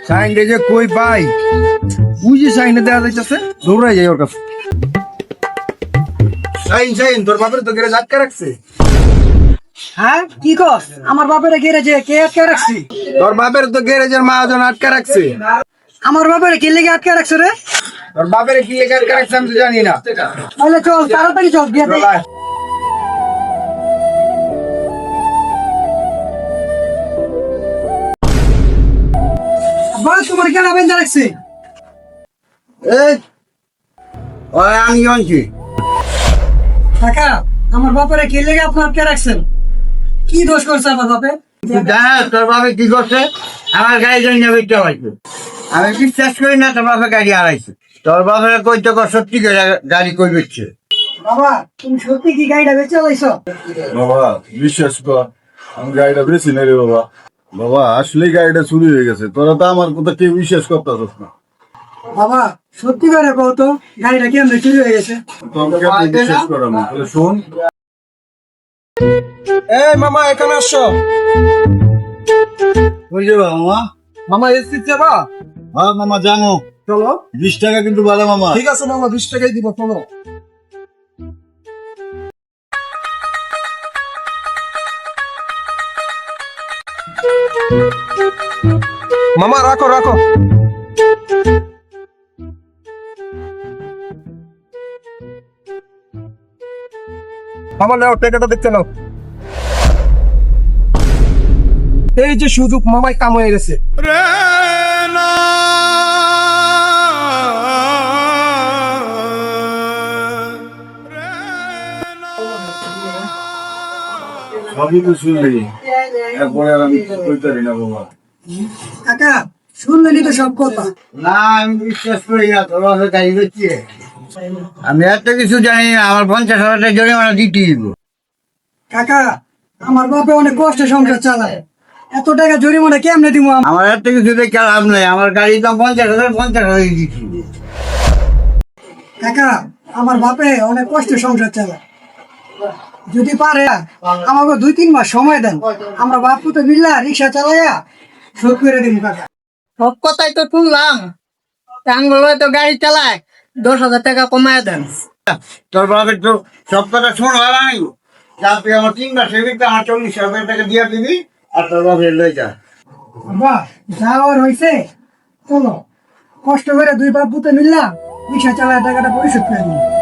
সাইনটা যে কই পাই বুঝি সাইনে দেওয়া যাইতেছে দৌড়াই যাই ওর কাছে। সাইন তোর বাপের তো গেরে আটকা রাখছে। হ্যাঁ কি কর? আমার বাপের গ্যারেজে কে আটকে রাখছি? তোর বাপের তো গ্যারেজের মহাজন আটকা রাখছে। আমার বাপের কি লেগে আটকে রাখছে রে? তোর বাপের কি লেগে আটকা রাখছে আমি তো জানি না। তাহলে চল তাড়াতাড়ি চল বিয়ে দে। বাবা তোমার কেন বেঁধে রাখছে? এই ওই আমি জানছি। কাকা আমার বাপের কি লেগে আপনি আটকে রাখছেন? কি দোষ করছে আমার বাপে? জানাস তোর বাপে কি করছে? আমার গাড়ি জন্য বেচতে হয়েছে। আমি বিশ্বাস করি না তোর বাপে গাড়ি হারাইছে। তোর বাপের কইতে কর সত্যি গাড়ি কই বেচছে। বাবা তুমি সত্যি কি গাড়িটা বেচে লাইছো? বাবা বিশ্বাস কর আমি গাড়িটা বেশি না রে বাবা। বাবা আসলে গাড়িটা চুরি হয়ে গেছে, তোরা তো আমার কথা কেউ বিশ্বাস করতেছিস না। বাবা সত্যি করে কও তো গাড়িটা কেমন চুরি হয়ে গেছে? তোকে কেমনে বিশ্বাস করাম? তাহলে শোন, এই মামা এখানে আসো। কই যাবা মামা? মামা এসছি যাবা? হ্যাঁ মামা জানো, চলো। 20 টাকা কিন্তু ভালো মামা। ঠিক আছে মামা 20 টাকাই দিব চলো। মামা রাখো রাখো। মামা নাও টাকাটা দেখতে নাও। এই যে সুযোগ মামাই কাম হয়ে গেছে। সবই তো শুনলি, এরপরে আর আমি কইতারি না বাবা। কাকা শুনলেনি তো সব কথা। না আমি বিশ্বাস করি না তোর বাপে গাড়ি বেচছে। আমি এত কিছু জানি না, আমার 50,000 টাকা জরিমানা দিতে দিব। কাকা আমার বাপে অনেক কষ্টে সংসার চালায়, এত টাকা জরিমানা কেমনে দিব? আমার এত কিছু দেখে লাভ নাই, আমার গাড়ির দাম 50,000 দিচ্ছি। কাকা আমার বাপে অনেক কষ্টে সংসার চালায়, যদি পারে আমাকে 2-3 মাস সময় দেন, আমরা বাপু তো মিল্লা রিক্সা চালাইয়া শোধ করে দিব। কাকা সব কথাই তো শুনলাম, টাঙ্গল তো গাড়ি চালায়, 10,000 টাকা কমায় দেন। তোর বাপের তো সব কথা শোনা নাই, যা তুই আমার 3 মাসের ভিতরে আমার 40,000 টাকা দিয়ে দিবি আর তোর বাপের লই যা। বাবা যাওয়ার হয়েছে, চলো কষ্ট করে 2 বাপুতে মিল্লা রিক্সা চালায় টাকাটা পরিশোধ করে দিই।